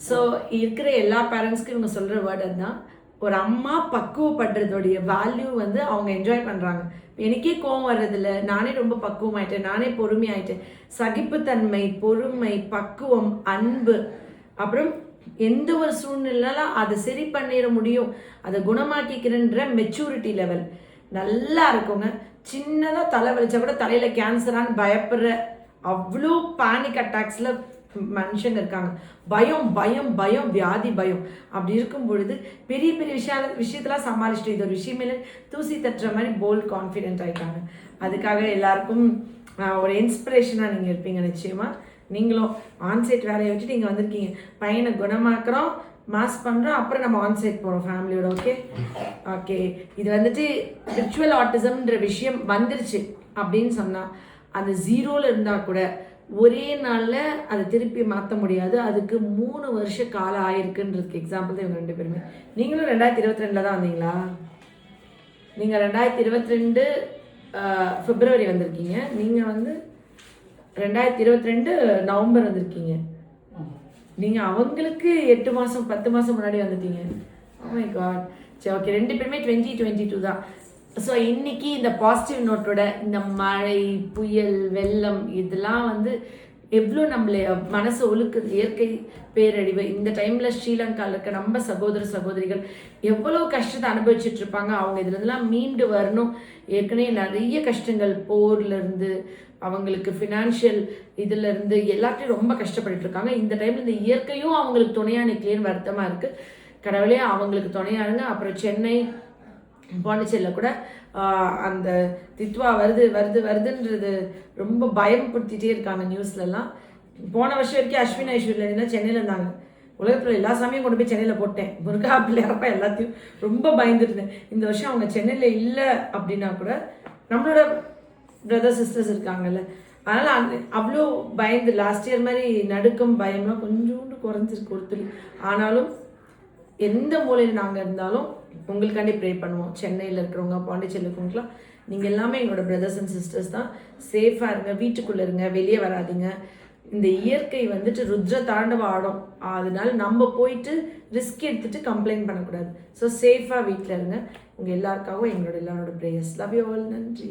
A: ஸோ இருக்கிற எல்லா பேரண்ட்ஸ்க்கும் இவங்க சொல்ற வேர்டு தான், ஒரு அம்மா பக்குவப்படுறதோடைய வேல்யூ வந்து அவங்க என்ஜாய் பண்ணுறாங்க. எனக்கே கோவம் வர்றதில்ல, நானே ரொம்ப பக்குவமாயிட்டேன், நானே பொறுமையாயிட்டேன். சகிப்புத்தன்மை, பொறுமை, பக்குவம், அன்பு, அப்புறம் எந்த ஒரு சூழ்நிலைனாலும் அதை சரி பண்ணிட முடியும், அதை குணமாக்கிக்கிறன்ற மெச்சூரிட்டி லெவல் நல்லா இருக்குங்க. சின்னதாக தலை வலிச்சா கூட தலையில் கேன்சரான்னு பயப்படுற அவ்வளோ பேனிக் அட்டாக்ஸில் மனுஷங்க இருக்காங்க. பயம் பயம் பயம், வியாதி பயம். அப்படி இருக்கும் பொழுது பெரிய பெரிய விஷயத்தெல்லாம் சமாளிச்சுட்டு இது ஒரு விஷயமே தூசி தட்டுற மாதிரி போல்ட் கான்ஃபிடென்ட் ஆகிட்டாங்க. அதுக்காக எல்லாருக்கும் ஒரு இன்ஸ்பிரேஷனாக நீங்கள் இருப்பீங்க நிச்சயமாக. நீங்களும் ஆன்சைட் வேலையை வச்சுட்டு இங்கே வந்திருக்கீங்க. பையனை குணமாக்குறோம், மாஸ் பண்ணுறோம், அப்புறம் நம்ம ஆன்சைட் போகிறோம் ஃபேமிலியோட. ஓகே ஓகே, இது வந்துட்டு விர்ச்சுவல் ஆட்டிசம்ன்ற விஷயம் வந்துருச்சு அப்படின்னு சொன்னால் அந்த 0ல் இருந்தால் கூட ஒரே நாளில் அதை திருப்பி மாற்ற முடியாது. அதுக்கு 3 வருஷ காலம் ஆயிருக்குன்றதுக்கு எக்ஸாம்பிள் தான் இவங்க 2 பேருமே. நீங்களும் 2022 தான் வந்தீங்களா? நீங்கள் 2022 பிப்ரவரி வந்திருக்கீங்க, நீங்கள் வந்து 2022 நவம்பர் வந்திருக்கீங்க. நீங்கள் அவங்களுக்கு 8 மாதம் 10 மாதம் முன்னாடி வந்துட்டீங்க. Oh my god. சரி ஓகே, 2 பேருமே 2022 தான். ஸோ இன்னைக்கு இந்த பாசிட்டிவ் நோட்டோட இந்த மழை, புயல், வெள்ளம் இதெல்லாம் வந்து எவ்வளோ நம்மளை மனசு ஒழுக்குது. இயற்கை பேரழிவு இந்த டைமில் ஸ்ரீலங்காவில் இருக்க நம்ம சகோதர சகோதரிகள் எவ்வளோ கஷ்டத்தை அனுபவிச்சுட்டு இருப்பாங்க. அவங்க இதுலேருந்துலாம் மீண்டு வரணும். ஏற்கனவே நிறைய கஷ்டங்கள், போர்லேருந்து அவங்களுக்கு ஃபினான்ஷியல் இதுலேருந்து எல்லாத்தையும் ரொம்ப கஷ்டப்பட்டு இருக்காங்க. இந்த டைமில் இந்த இயற்கையும் அவங்களுக்கு துணையாக நிற்கலேன்னு வருத்தமாக இருக்குது. கடவுளே அவங்களுக்கு துணையாருங்க. அப்புறம் சென்னை, பாண்டிச்சேரியில் கூட அந்த தித்வா வருதுன்றது ரொம்ப பயம்படுத்திட்டே இருக்காங்க நியூஸ்லலாம். போன வருஷம் வரைக்கும் அஸ்வின் ஐஸ்வர்யா சென்னையில் இருந்தாங்க. உலகத்தில் எல்லா சாமியும் கொண்டு போய் சென்னையில் போட்டேன், முருகா பிள்ளையாரப்பா எல்லாத்தையும் ரொம்ப பயந்துருந்தேன். இந்த வருஷம் அவங்க சென்னையில் இல்லை அப்படின்னா கூட நம்மளோட பிரதர் சிஸ்டர்ஸ் இருக்காங்கல்ல, அதனால் அவ்வளோ பயந்து லாஸ்ட் இயர் மாதிரி நடுக்கம் பயம்லாம் கொஞ்சோண்டு குறைஞ்சிருக்கு ஒருத்தர். ஆனாலும் எந்த மூலையில் நாங்கள் இருந்தாலும் உங்களுக்காண்டி ப்ரே பண்ணுவோம். சென்னையில் இருக்கிறவங்க, பாண்டிச்சேரியில் இருக்கிறவங்களாம் நீங்கள் எல்லாமே எங்களோட பிரதர்ஸ் அண்ட் சிஸ்டர்ஸ் தான். சேஃபாக இருங்க, வீட்டுக்குள்ளே இருங்க, வெளியே வராதிங்க. இந்த இயற்கை வந்துட்டு ருத்ர தாண்டவ ஆடும். அதனால நம்ம போயிட்டு ரிஸ்க் எடுத்துகிட்டு கம்ப்ளைண்ட் பண்ணக்கூடாது. ஸோ சேஃபாக வீட்டில் இருங்க. உங்கள் எல்லாருக்காகவும் எங்களோட எல்லாரோட ப்ரேயர்ஸ். Love you all. நன்றி.